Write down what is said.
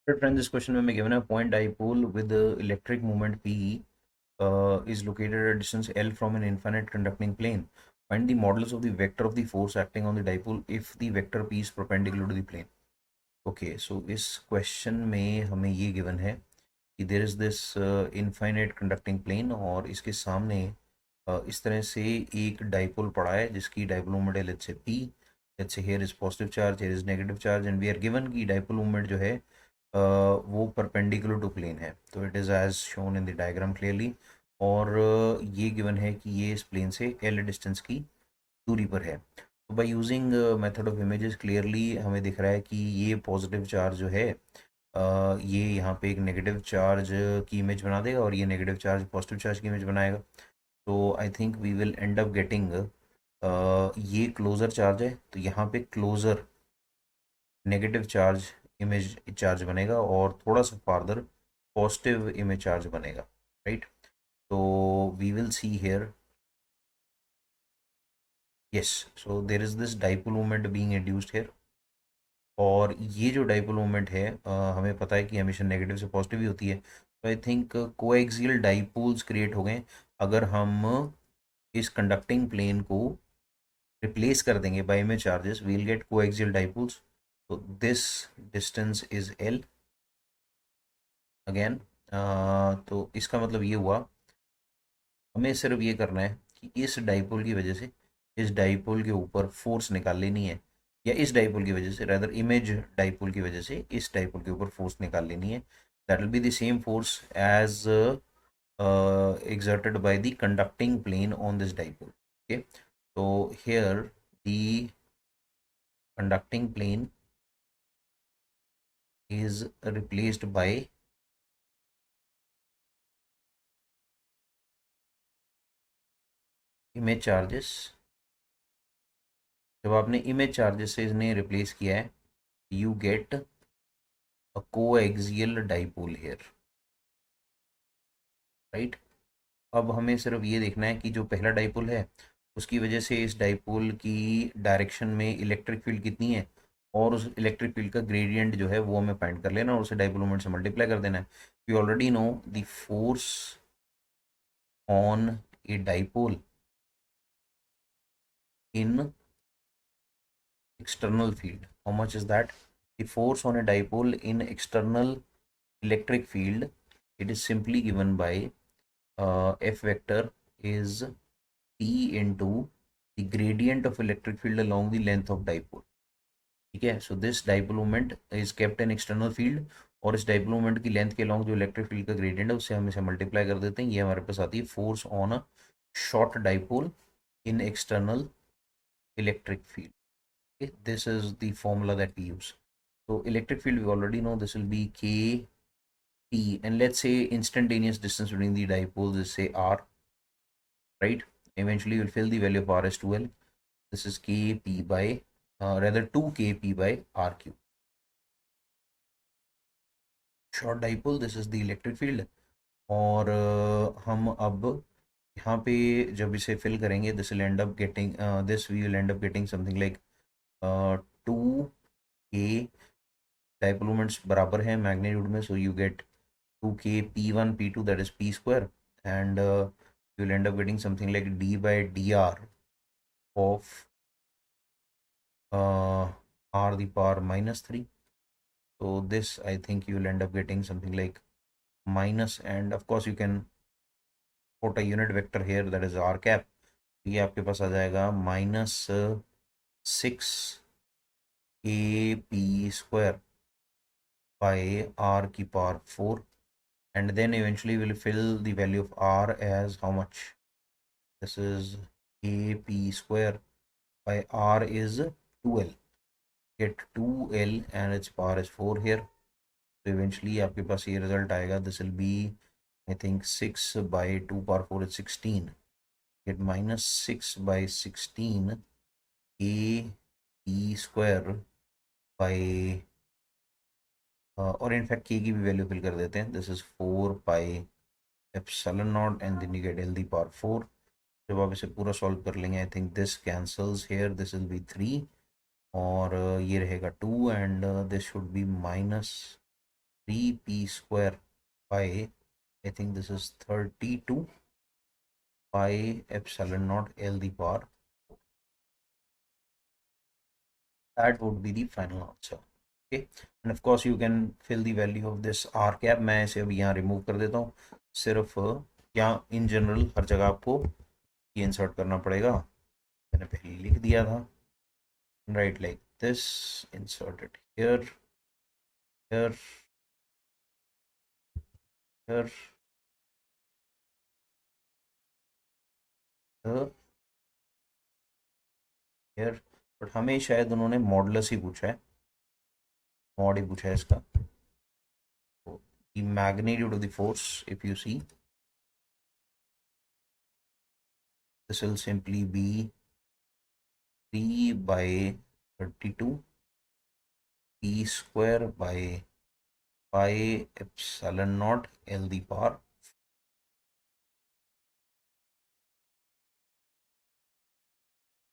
Friends, this question में given a point dipole with the electric moment P is located at a distance L from an infinite conducting plane. Find the modulus of the vector of the force acting on the dipole if the vector P is perpendicular to the plane. Okay, so इस question में हमें ये given है कि there is this infinite conducting plane और इसके सामने इस तरह से एक डाइपोल पड़ा है जिसकी डाइपोल मोमेंट है let's say P. Let's say here is positive charge, here is negative charge and we are given कि डाइपोल मोमेंट जो है वो परपेंडिकुलर टू प्लेन है. तो it is as shown in the diagram clearly. और ये given है कि ये इस प्लेन से एल डिस्टेंस की दूरी पर है. तो by using method of images clearly हमें दिख रहा है कि ये पॉजिटिव चार्ज जो है ये यहाँ पे एक नेगेटिव चार्ज की इमेज बना देगा और ये नेगेटिव चार्ज पॉजिटिव चार्ज की इमेज बनाएगा. तो I think we will end up getting ये क्लोज़र चार्ज है तो यहाँ पे closer negative charge image charge बनेगा और थोड़ा सा फार्दर पॉजिटिव इमेज चार्ज बनेगा. राइट. तो we will see here. Yes. So there is this dipole moment being induced here. और ये जो डाइपोल मोमेंट है हमें पता है कि हमेशा नेगेटिव से पॉजिटिव ही होती है. तो I think coaxial dipoles create हो गए अगर हम इस कंडक्टिंग प्लेन को रिप्लेस कर देंगे by image charges. We will get coaxial dipoles. तो this distance is L again. तो इसका मतलब ये हुआ हमें सिर्फ ये करना है कि इस डाइपोल की वजह से इस डाइपोल के ऊपर फोर्स निकाल लेनी है या इस डाइपोल की वजह से रादर इमेज डाइपोल की वजह से इस डाइपोल के ऊपर फोर्स निकाल लेनी है. That will be the same force as exerted by the conducting plane on this dipole. Okay, so here the conducting plane is replaced by image charges. जब आपने इमेज चार्जेस से इसने रिप्लेस किया है you get a coaxial dipole here. Right. अब हमें सिर्फ ये देखना है कि जो पहला डाइपोल है उसकी वजह से इस डाइपोल की डायरेक्शन में इलेक्ट्रिक फील्ड कितनी है और उस इलेक्ट्रिक फील्ड का ग्रेडियंट जो है वो हमें फाइंड कर लेना और उसे डाइपोल मोमेंट से मल्टीप्लाई कर देना है. We already know the force on a dipole in external field. How much is that? The force on a dipole in external electric field, it is simply given by F vector is P into the gradient of electric field along the length of dipole. ठीक है. So this dipole moment is kept in external field और इस dipole moment की length के along जो electric field का gradient है उससे हम इसे मल्टीप्लाई कर देते हैं. ये हमारे पास आती है force on a short dipole in external electric field. Okay, this is the formula that we use. So electric field we already know this will be k t and let's say instantaneous distance between the dipoles is say r. Right. Eventually we'll fill the value of r as 2l. This is k p by rather 2 k p by r cube. Short dipole, this is the electric field. और हम अब यहाँ पे जब इसे fill करेंगे this will end up getting this we will end up getting something like 2k dipole moments बराबर है मैग्नीट्यूड में. So you get 2k p1 p2 that is p square and you will end up getting something like d by dr of r the power minus 3. So this I think you will end up getting something like minus and of course you can put a unit vector here that is r cap. ये आपके पास आ जाएगा -6 square by r की power 4 and then eventually we'll fill the value of r as how much. This is ap square by r is 2l. Get 2l and its power is 4 here. So eventually आपके पास ये result आएगा. This will be I think 6 by 2 power 4 is 16. Get -6 by 16 a square by और in fact k की भी value fill कर देते हैं. This is 4 pi epsilon naught and then you get l the power 4. जब आप इसे पूरा सॉल्व कर लेंगे I think this cancels here. This will be 3 और ये रहेगा 2 and this should be 3p square by, I think this is 32 pi epsilon naught L the power. That would be the final answer. Okay, and of course you can fill the value of this r cap. मैं इसे अभी यहाँ remove कर देता हूँ, सिर्फ यहाँ in general हर जगह आपको ये इंसर्ट करना पड़ेगा, मैंने पहले लिख दिया था. Write like this, insert it here, here, here, here, here. But हमें शायद उन्होंने मॉडुलस ही पूछा है, मॉड ही पूछा है इसका. The magnitude of the force, if you see, this will simply be 3 by 32 p square by pi epsilon naught L the power